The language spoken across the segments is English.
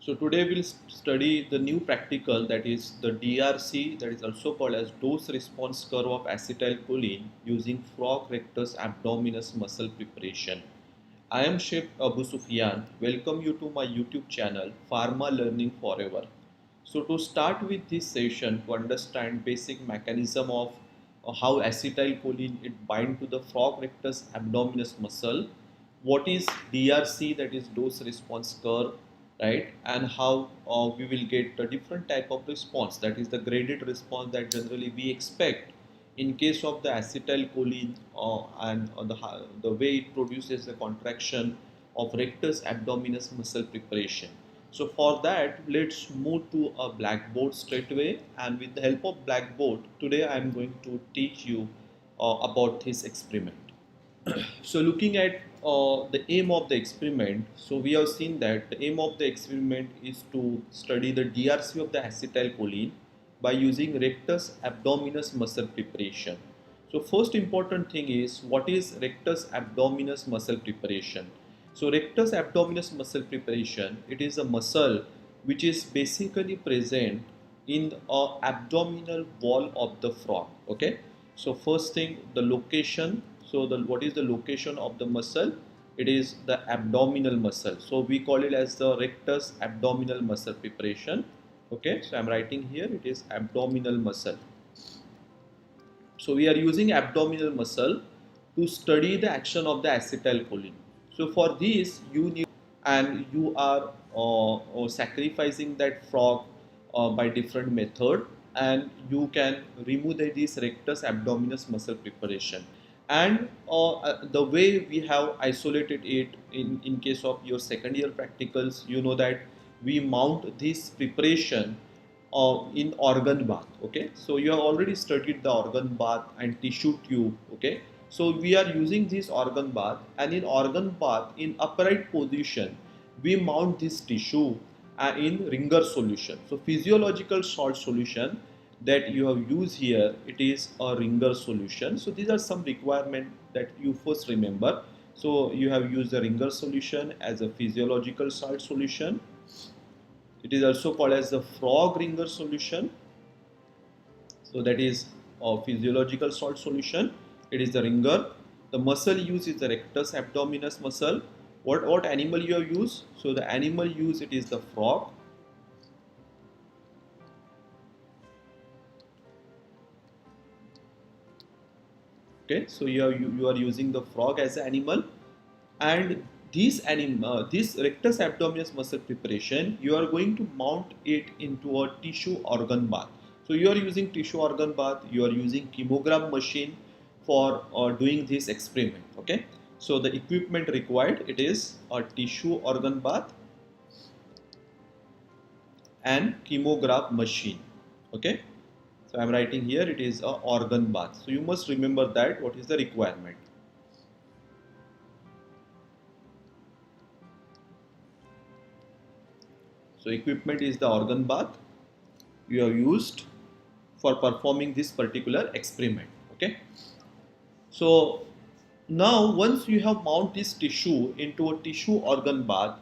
So today we'll study the new practical, that is the DRC, that is also called as dose response curve of acetylcholine using frog rectus abdominis muscle preparation. I am Chef Abu Sufyan. Welcome you to my YouTube channel Pharma Learning Forever. So to start with this session, to understand basic mechanism of how acetylcholine it bind to the frog rectus abdominis muscle, what is DRC, that is dose response curve, right, and how we will get a different type of response, that is the graded response that generally we expect in case of the acetylcholine and the way it produces the contraction of rectus abdominis muscle preparation. So for that, let's move to a blackboard straight away, and with the help of blackboard today I am going to teach you about this experiment. So looking at the aim of the experiment, so we have seen that the aim of the experiment is to study the DRC of the acetylcholine by using rectus abdominis muscle preparation. So first important thing is, what is rectus abdominis muscle preparation? So rectus abdominis muscle preparation, it is a muscle which is basically present in the abdominal wall of the frog. Okay, so first thing, the location. So what is the location of the muscle? It is the abdominal muscle. So we call it as the rectus abdominal muscle preparation. Okay, so I'm writing here, it is abdominal muscle. So we are using abdominal muscle to study the action of the acetylcholine. So for this you need, and you are sacrificing that frog by different method, and you can remove this rectus abdominis muscle preparation. And the way we have isolated it in case of your second year practicals, you know that we mount this preparation in organ bath. Okay, so you have already studied the organ bath and tissue tube. Okay, so we are using this organ bath, and in organ bath in upright position we mount this tissue in ringer solution. So physiological salt solution that you have used here, it is a ringer solution. So these are some requirement that you first remember. So you have used the ringer solution as a physiological salt solution. It is also called as the frog ringer solution. So that is a physiological salt solution. It is the ringer. The muscle used is the rectus abdominis muscle. What animal you have used? So the animal used, it is the frog. Okay, so you are using the frog as an animal, and this rectus abdominis muscle preparation, you are going to mount it into a tissue organ bath. So you are using tissue organ bath, you are using chemogram machine for doing this experiment. Okay, so the equipment required, it is a tissue organ bath and chemograph machine. Okay, so I am writing here, it is a organ bath. So you must remember that what is the requirement. So equipment is the organ bath you have used for performing this particular experiment. Okay, so now once you have mounted this tissue into a tissue organ bath,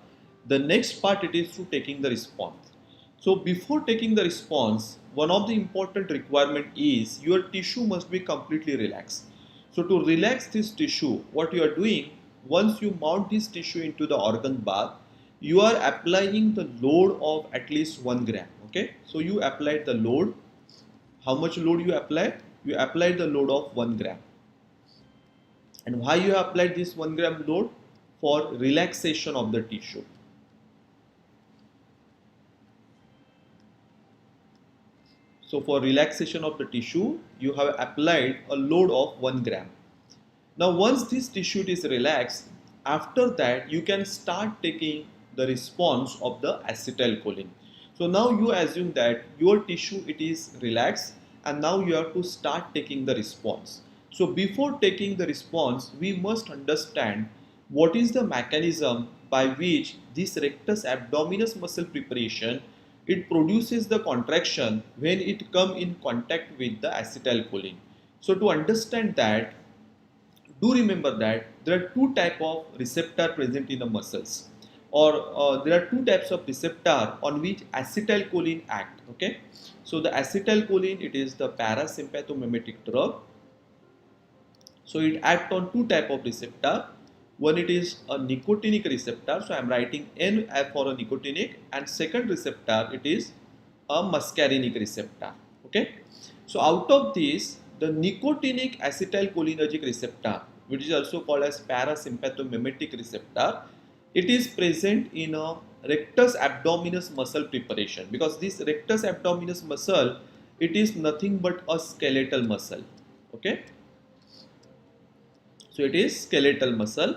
the next part it is to taking the response. So before taking the response, one of the important requirement is your tissue must be completely relaxed. So to relax this tissue, what you are doing, once you mount this tissue into the organ bath, you are applying the load of at least 1 gram. Okay, so you applied the load. How much load you apply? You applied the load of 1 gram. And why you applied this 1 gram load? For relaxation of the tissue. So for relaxation of the tissue, you have applied a load of 1 gram. Now once this tissue is relaxed, after that you can start taking the response of the acetylcholine. So now you assume that your tissue, it is relaxed, and now you have to start taking the response. So before taking the response, we must understand what is the mechanism by which this rectus abdominis muscle preparation, it produces the contraction when it come in contact with the acetylcholine. So to understand that, do remember that there are two type of receptor present in the muscles. there are two types of receptor on which acetylcholine act. Okay, so the acetylcholine, it is the parasympathetic drug. So it acts on two type of receptor. One, it is a nicotinic receptor, so I am writing N for a nicotinic, and second receptor, it is a muscarinic receptor. Okay, so out of this, the nicotinic acetylcholinergic receptor, which is also called as parasympathetic receptor, it is present in a rectus abdominis muscle preparation, because this rectus abdominis muscle, it is nothing but a skeletal muscle. Okay, so it is skeletal muscle,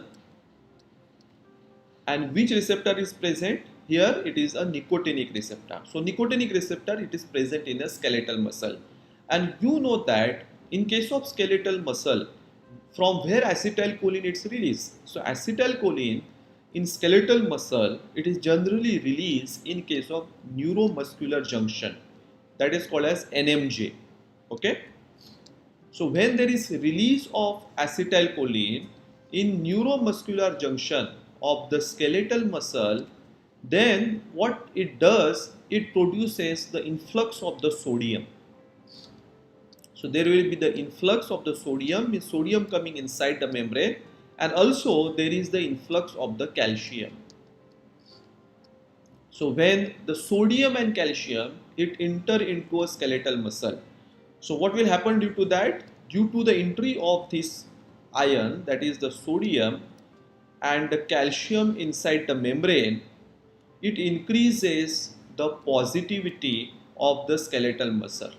and which receptor is present here? It is a nicotinic receptor. So nicotinic receptor, it is present in a skeletal muscle, and you know that in case of skeletal muscle, from where acetylcholine is released. So acetylcholine in skeletal muscle, it is generally released in case of neuromuscular junction, that is called as NMJ. Okay, so when there is release of acetylcholine in neuromuscular junction of the skeletal muscle, then what it does, it produces the influx of the sodium. So there will be the influx of the sodium, means sodium coming inside the membrane, and also there is the influx of the calcium. So when the sodium and calcium, it enter into a skeletal muscle. So what will happen due to that? Due to the entry of this ion, that is the sodium and the calcium inside the membrane, it increases the positivity of the skeletal muscle.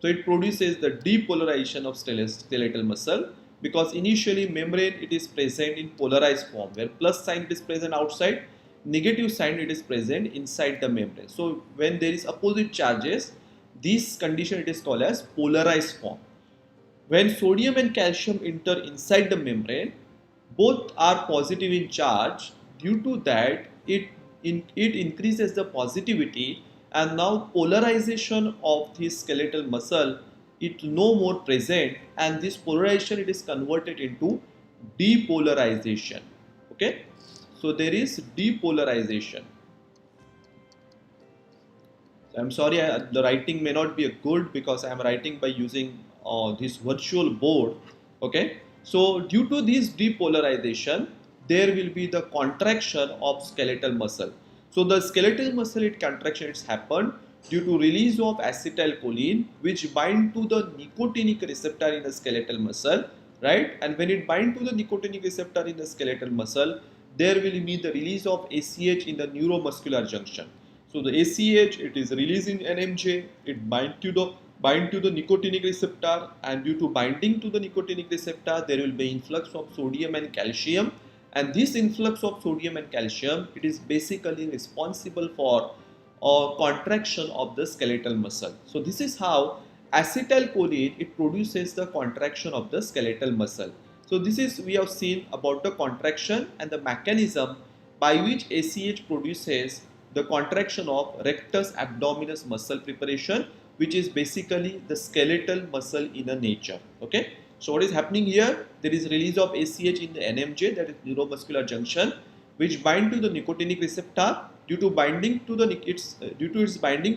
So it produces the depolarization of skeletal muscle, because initially membrane, it is present in polarized form, where plus sign it is present outside, negative sign it is present inside the membrane. So when there is opposite charges, this condition it is called as polarized form. When sodium and calcium enter inside the membrane, both are positive in charge. Due to that, it increases the positivity, and now polarization of this skeletal muscle, it no more present, and this polarization, it is converted into depolarization. Okay, so there is depolarization. I'm sorry, the writing may not be good because I am writing by using this virtual board. Okay, so due to this depolarization, there will be the contraction of skeletal muscle. So the skeletal muscle, it contraction, it's happened due to release of acetylcholine, which bind to the nicotinic receptor in the skeletal muscle, right? And when it bind to the nicotinic receptor in the skeletal muscle, there will be the release of ACH in the neuromuscular junction. So the ACH, it is released in NMJ, it bind to the nicotinic receptor, and due to binding to the nicotinic receptor, there will be influx of sodium and calcium, and this influx of sodium and calcium, it is basically responsible for contraction of the skeletal muscle. So this is how acetylcholine, it produces the contraction of the skeletal muscle. So this is, we have seen about the contraction and the mechanism by which ACH produces the contraction of rectus abdominis muscle preparation, which is basically the skeletal muscle in a nature. Okay, so what is happening here? There is release of ACH in the NMJ, that is neuromuscular junction, which bind to the nicotinic receptor. Due to its binding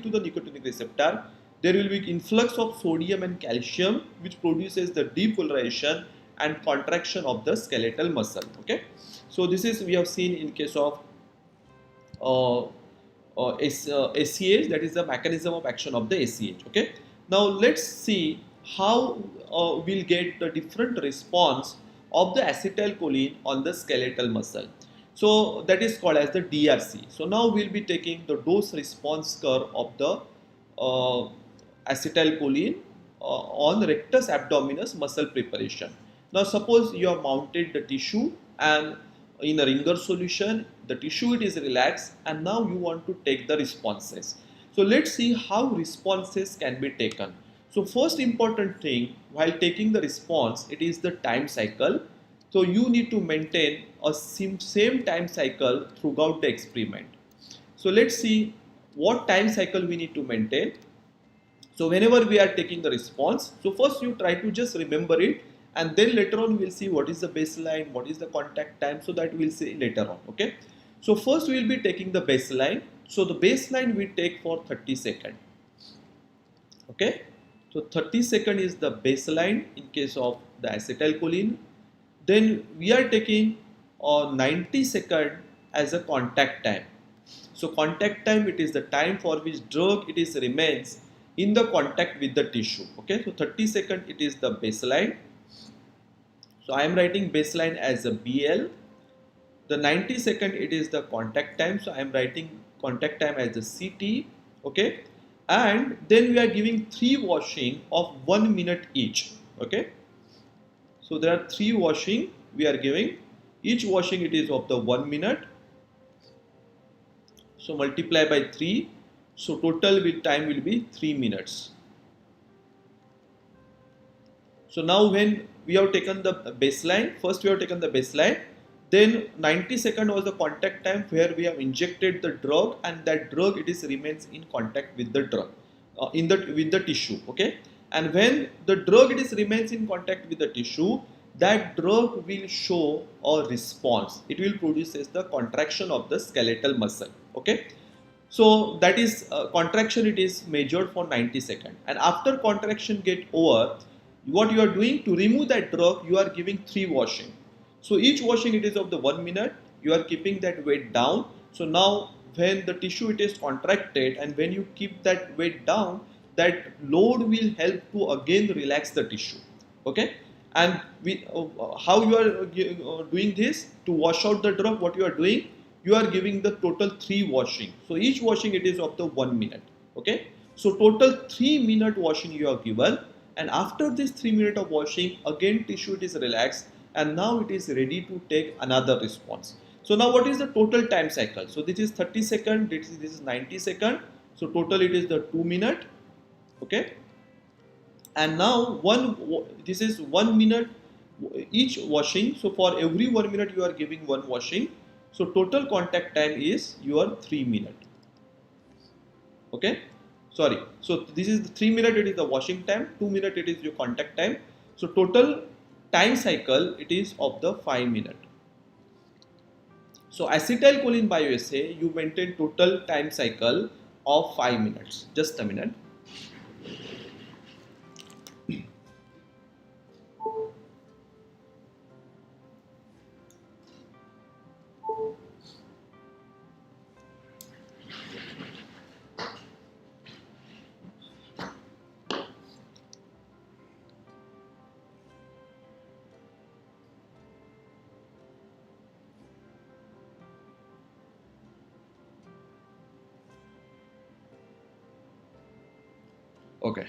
to the nicotinic receptor, there will be influx of sodium and calcium, which produces the depolarization and contraction of the skeletal muscle. Okay, so this is, we have seen in case of ACH, that is the mechanism of action of the ACH. Okay, now let's see how we'll get the different response of the acetylcholine on the skeletal muscle. So that is called as the DRC. So now we'll be taking the dose response curve of the acetylcholine on rectus abdominis muscle preparation. Now suppose you have mounted the tissue, and in a ringer solution, the tissue, it is relaxed, and now you want to take the responses. So let's see how responses can be taken. So first important thing while taking the response, it is the time cycle. So you need to maintain a same time cycle throughout the experiment. So let's see what time cycle we need to maintain. So whenever we are taking the response, so first you try to just remember it, and then later on we'll see what is the baseline, what is the contact time, so that we'll see later on. Okay, So first we will be taking the baseline. So the baseline we take for 30 seconds. Okay, so 30 seconds is the baseline in case of the acetylcholine. Then we are taking 90 seconds as a contact time. So contact time, it is the time for which drug it is remains in the contact with the tissue. Okay, so 30 seconds it is the baseline. So I am writing baseline as a BL. The 90 second it is the contact time. So I am writing contact time as a CT. Okay, and then we are giving 3 washing of 1 minute each. Okay, so there are 3 washing we are giving. Each washing it is of the 1 minute. So multiply by 3. So total time will be 3 minutes. So now when we have taken the baseline, first we have taken the baseline, then 90 seconds was the contact time where we have injected the drug, and that drug it is remains in contact with the drug with the tissue. Okay, and when the drug it is remains in contact with the tissue, that drug will show a response. It will produce as the contraction of the skeletal muscle. Okay, so that is contraction, it is measured for 90 seconds, and after contraction get over, what you are doing to remove that drug, you are giving 3 washing. So each washing it is of the 1 minute. You are keeping that weight down. So now when the tissue it is contracted, and when you keep that weight down, that load will help to again relax the tissue. Okay, and how you are doing this to wash out the drug? What you are doing? You are giving the total 3 washing. So each washing it is of the 1 minute. Okay, so total 3 minute washing you are given, and after this 3 minutes of washing, again tissue it is relaxed, and now it is ready to take another response. So now what is the total time cycle? So this is 30 seconds, this is 90 seconds. So total it is the 2 minutes. Okay, and now this is 1 minute each washing. So for every 1 minute you are giving 1 washing. So total contact time is your 3 minutes. Okay, sorry. So this is the 3 minutes, it is the washing time. 2 minutes it is your contact time. So total time cycle it is of the 5 minutes. So acetylcholine bioassay, you maintain total time cycle of 5 minutes. Just a minute. Okay.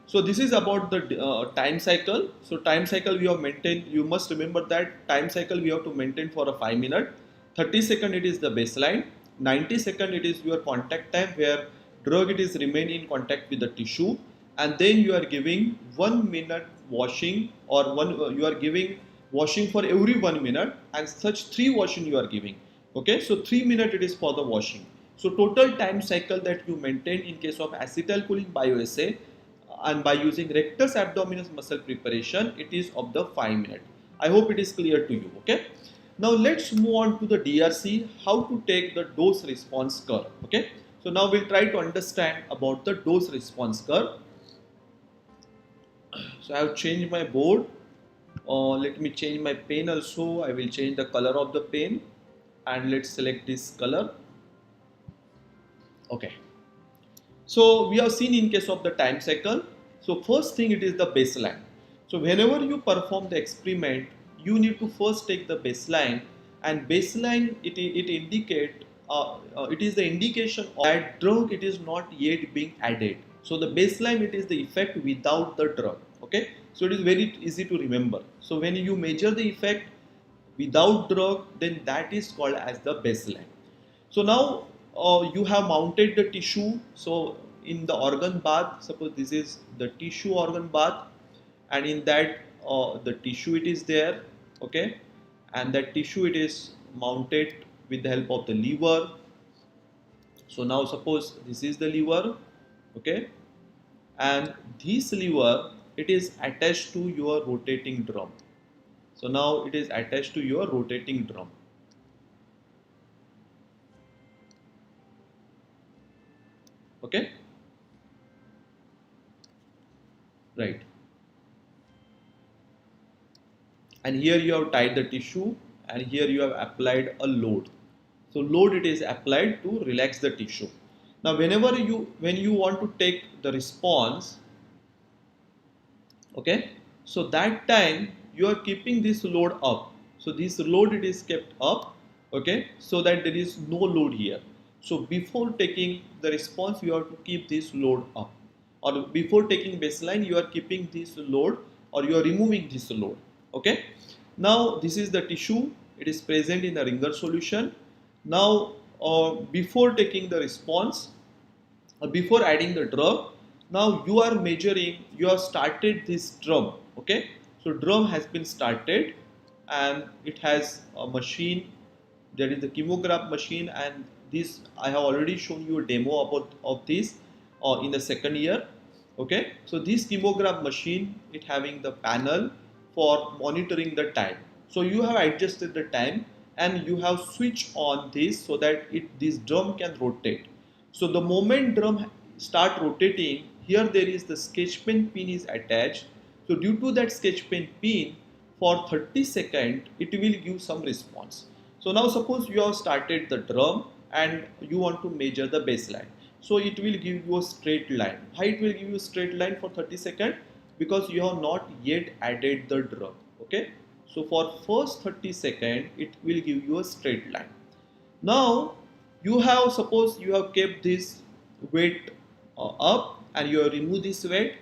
So this is about the time cycle. So time cycle we have maintained. You must remember that time cycle we have to maintain for a 5 minute. 30 second it is the baseline. 90 second it is your contact time where drug it is remain in contact with the tissue, and then you are giving 1 minute washing, or you are giving washing for every 1 minute, and such 3 washing you are giving. Okay, so 3 minutes it is for the washing. So total time cycle that you maintain in case of acetylcholine bioassay, and by using rectus abdominis muscle preparation, it is of the 5 minutes. I hope it is clear to you. Okay, now let's move on to the DRC, how to take the dose response curve. Okay, so now we'll try to understand about the dose response curve. So I have changed my board. Let me change my pen also. I will change the color of the pen, and let's select this color. Okay, so we have seen in case of the time cycle. So first thing, it is the baseline. So whenever you perform the experiment, you need to first take the baseline, and baseline it indicate it is the indication of that drug it is not yet being added. So the baseline it is the effect without the drug. Okay, so it is very easy to remember. So when you measure the effect without drug, then that is called as the baseline. So now you have mounted the tissue. So in the organ bath, suppose this is the tissue organ bath, and in that the tissue it is there. Okay, and that tissue it is mounted with the help of the lever. So now suppose this is the lever. Okay, and this lever it is attached to your rotating drum. So now it is attached to your rotating drum. Okay, right. And here you have tied the tissue, and here you have applied a load. So load it is applied to relax the tissue. Now when you want to take the response, okay, so that time you are keeping this load up. So this load it is kept up, okay, so that there is no load here. So before taking the response you have to keep this load up, or before taking baseline you are keeping this load, or you are removing this load. Okay, now this is the tissue, it is present in the ringer solution. Now before taking the response, before adding the drug, now you are measuring, you have started this drum. Okay, so drum has been started, and it has a machine, that is the chemograph machine, and this I have already shown you a demo about of this in the second year. Okay, so this chemograph machine, it having the panel for monitoring the time. So you have adjusted the time, and you have switched on this so that this drum can rotate. So the moment drum start rotating, here there is the sketch pen pin is attached. So due to that sketch pen pin, for 30 seconds it will give some response. So now suppose you have started the drum and you want to measure the baseline. So it will give you a straight line. Why it will give you a straight line for 30 seconds? Because you have not yet added the drum. Okay. So for first 30 seconds it will give you a straight line. Now you have, suppose you have kept this weight up, and you have removed this weight,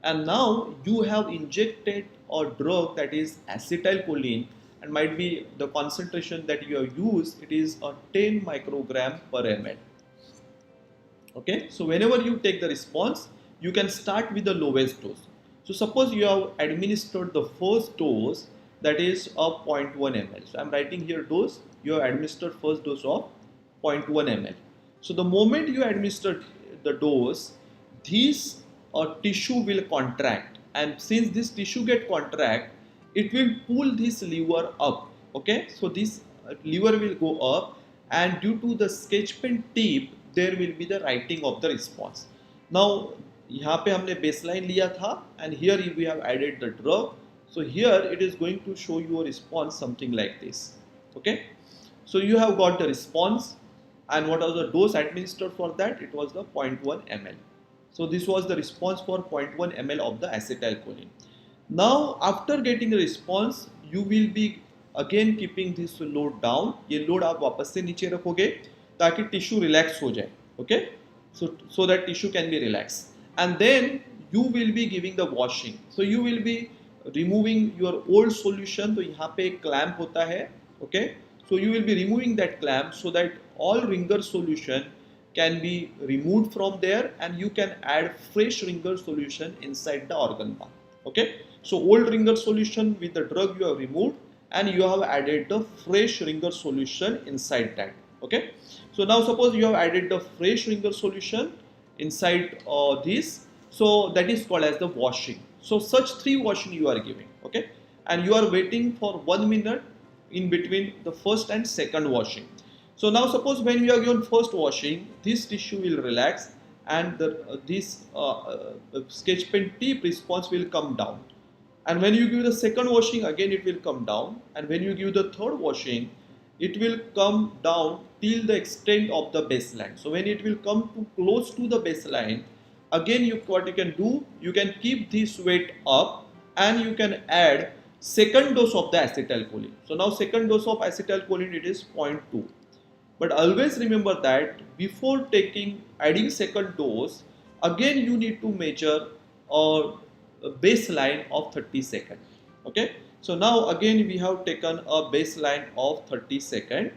and now you have injected a drug that is acetylcholine, and might be the concentration that you have used, it is a 10 microgram per ml. Okay, so whenever you take the response, you can start with the lowest dose. So suppose you have administered the first dose, that is a 0.1 ml. So I am writing here dose, you have administered first dose of 0.1 ml. So the moment you administer the dose, this tissue will contract, and since this tissue get contract, it will pull this lever up. Okay, so this lever will go up, and due to the sketch pen tip there will be the writing of the response. Now यहाँ पे हमने baseline लिया था, and here we have added the drug. So here it is going to show you a response something like this. Okay, so you have got the response, and what was the dose administered for that? It was the 0.1 ml. So this was the response for 0.1 ml of the acetylcholine. Now after getting a response, you will be again keeping this load down. ये load आप वापस से नीचे रखोगे ताकि tissue relax हो जाए. Okay, so that tissue can be relaxed, and then you will be giving the washing. So you will be removing your old solution. तो यहाँ पे एक clamp होता है. Okay, so you will be removing that clamp so that all ringer solution can be removed from there, and you can add fresh ringer solution inside the organ bar. Okay, so old ringer solution with the drug you have removed, and you have added the fresh ringer solution inside that. Okay, so now suppose you have added the fresh ringer solution inside this, so that is called as the washing. So such 3 washing you are giving. Okay, and you are waiting for 1 minute in between the first and second washing. So now suppose when you are given first washing, this tissue will relax, and this sketch pen tip response will come down. And when you give the second washing, again it will come down, and when you give the third washing, it will come down till the extent of the baseline. So when it will come to close to the baseline, again what you can do, you can keep this weight up, and you can add second dose of the acetylcholine. So now second dose of acetylcholine, it is 0.2. But always remember that before adding second dose, again you need to measure a baseline of 30 seconds. Okay, so now again we have taken a baseline of 30 seconds.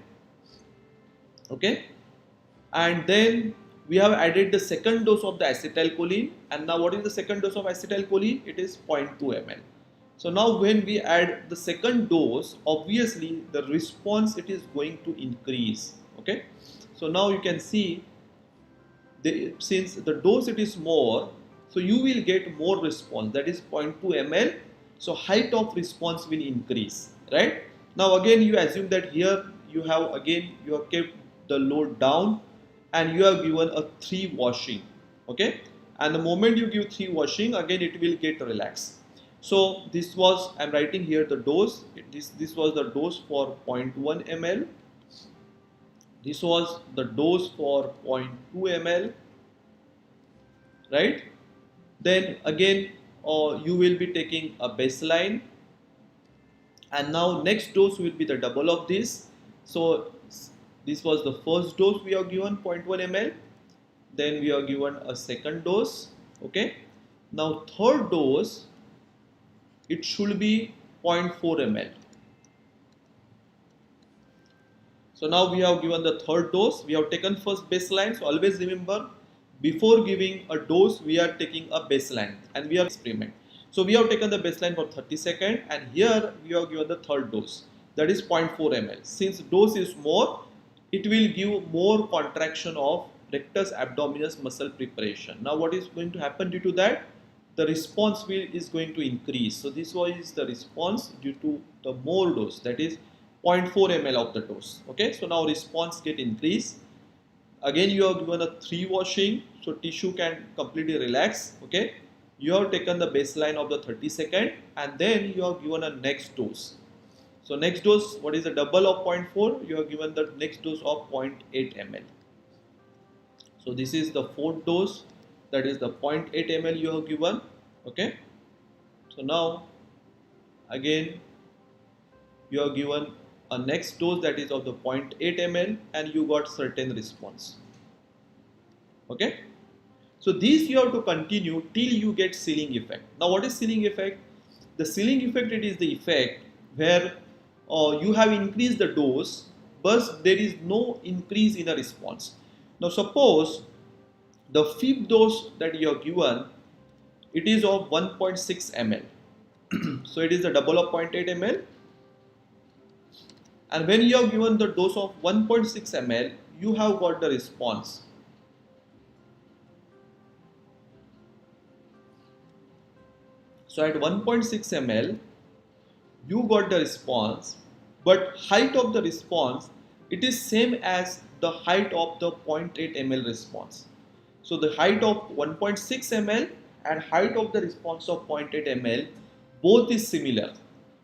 Okay, and then we have added the second dose of the acetylcholine, and now what is the second dose of acetylcholine? It is 0.2 ml. So now when we add the second dose, obviously the response it is going to increase. Okay, so now you can see since the dose it is more, so you will get more response, that is 0.2 ml. So height of response will increase, right? Now again you assume that here you have kept the load down, and you have given a 3 washing. Okay, and the moment you give 3 washing, again it will get relaxed. So this was, I'm writing here the dose. This was the dose for 0.1 ml. This was the dose for 0.2 ml, right? Then again you will be taking a baseline, and now next dose will be the double of this. So this was the first dose we are given 0.1 ml, then we are given a second dose. Okay, now third dose, it should be 0.4 ml. So now we have given the third dose. We have taken first baseline. So always remember, before giving a dose, we are taking a baseline and we are experiment. So we have taken the baseline for 30 seconds, and here we have given the third dose, that is 0.4 ml. Since dose is more, it will give more contraction of rectus abdominis muscle preparation. Now what is going to happen due to that? The response is going to increase. So this was the response due to the more dose, that is 0.4 ml of the dose. Okay, so now response get increased. Again you are given a 3 washing, so tissue can completely relax. Okay, you have taken the baseline of the 30 second, and then you are given a next dose. So next dose, what is the double of 0.4? You are given the next dose of 0.8 ml. So this is the fourth dose, that is the 0.8 ml you have given. Okay, so now again you are given a next dose, that is of the 0.8 ml, and you got certain response. Okay, so these you have to continue till you get ceiling effect. Now what is ceiling effect? The ceiling effect, it is the effect where you have increased the dose but there is no increase in a response. Now suppose the fifth dose that you are given, it is of 1.6 ml. So it is the double of 0.8 ml. And when you have given the dose of 1.6 ml, you have got the response. So at 1.6 ml, you got the response, but height of the response, it is same as the height of the 0.8 ml response. So the height of 1.6 ml and height of the response of 0.8 ml, both is similar.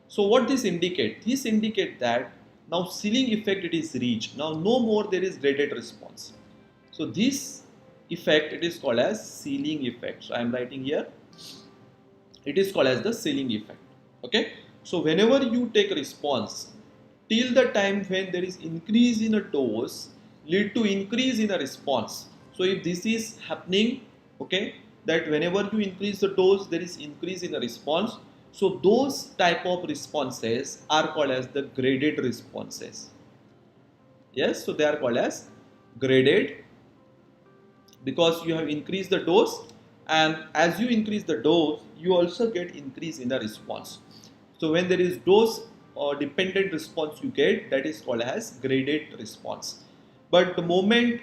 So what this indicate? This indicate that now ceiling effect it is reached. Now no more there is graded response. So this effect, it is called as ceiling effect. So I am writing here, it is called as the ceiling effect. Okay, so whenever you take response till the time when there is increase in a dose lead to increase in a response. So if this is happening, okay, that whenever you increase the dose there is increase in a response. So those type of responses are called as the graded responses. Yes, so they are called as graded because you have increased the dose, and as you increase the dose you also get increase in the response. So when there is dose or dependent response you get, that is called as graded response. But the moment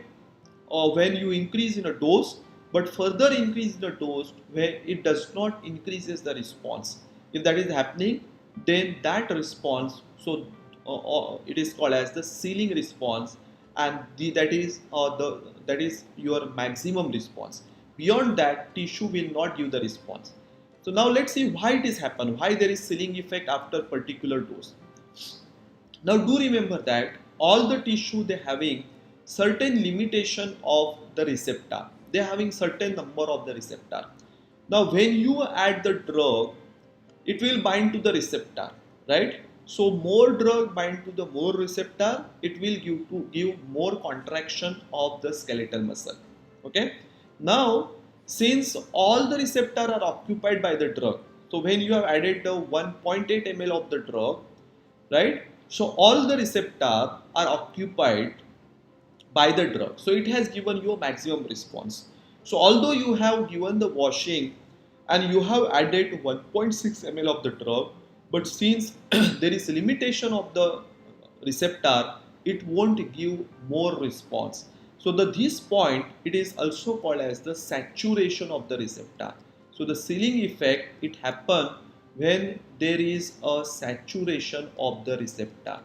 when you increase in a dose but further increase the dose where it does not increases the response, if that is happening, then that response, so it is called as the ceiling response, and that is your maximum response. Beyond that, tissue will not give the response. So now let's see why it is happen, why there is ceiling effect after particular dose. Now do remember that all the tissue they having certain limitation of the receptor. They are having certain number of the receptor. Now when you add the drug, it will bind to the receptor, right? So more drug bind to the more receptor, it will give more contraction of the skeletal muscle. Okay. Now since all the receptor are occupied by the drug, so when you have added the 1.8 ml of the drug, right? So all the receptor are occupied by the drug. So it has given you a maximum response. So although you have given the washing and you have added 1.6 ml of the drug, but since there is a limitation of the receptor, it won't give more response. So this point, it is also called as the saturation of the receptor. So the ceiling effect, it happens when there is a saturation of the receptor.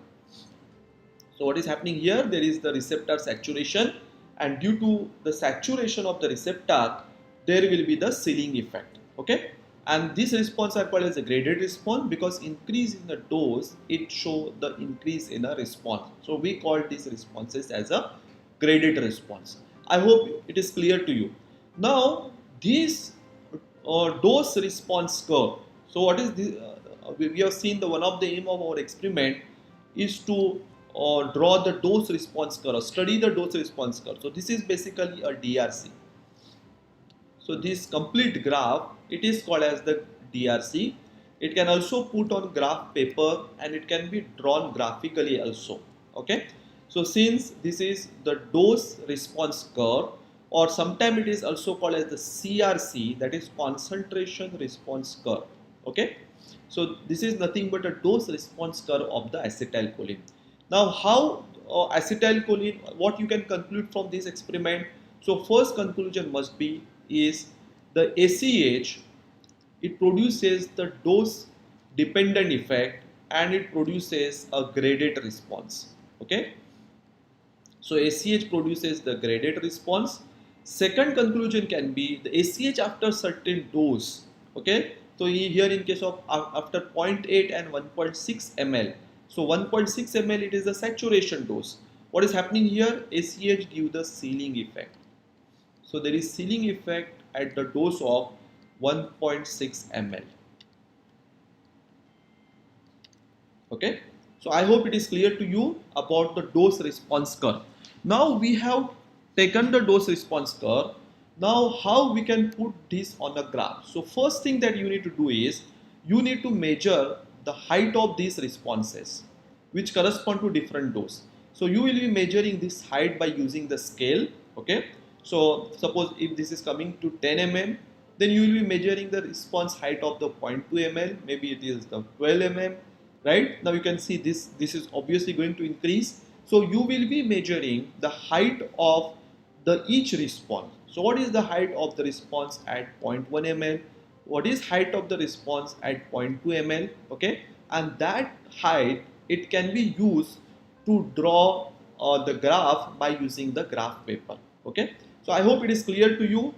So what is happening here? There is the receptor saturation, and due to the saturation of the receptor, there will be the ceiling effect. Okay, and this response are called as a graded response because increase in the dose it show the increase in a response. So we call these responses as a graded response. I hope it is clear to you. Now this dose response curve. So what is this? We have seen the one of the aim of our experiment is to draw the dose response curve, study the dose response curve. So this is basically a DRC. So this complete graph, it is called as the DRC. It can also put on graph paper and it can be drawn graphically also. Okay. So since this is the dose response curve, or sometimes it is also called as the CRC, that is concentration response curve. Okay. So this is nothing but a dose response curve of the acetylcholine. Now how acetylcholine, what you can conclude from this experiment? So first conclusion must be is the ACH, it produces the dose dependent effect and it produces a graded response. Okay. So ACH produces the graded response. Second conclusion can be the ACH after certain dose. Okay. So here in case of after 0.8 and 1.6 ml. So 1.6 ml it is the saturation dose. What is happening here? ACH give the ceiling effect. So there is ceiling effect at the dose of 1.6 ml. Okay. So I hope it is clear to you about the dose response curve. Now we have taken the dose response curve. Now how we can put this on a graph? So first thing that you need to do is you need to measure the height of these responses which correspond to different dose. So you will be measuring this height by using the scale. Okay. So suppose if this is coming to 10 mm, then you will be measuring the response height of the 0.2 ml, maybe it is the 12 mm, right? Now you can see this is obviously going to increase. So you will be measuring the height of the each response. So what is the height of the response at 0.1 ml? What is height of the response at 0.2 ml? Okay, and that height it can be used to draw the graph by using the graph paper. Okay, so I hope it is clear to you.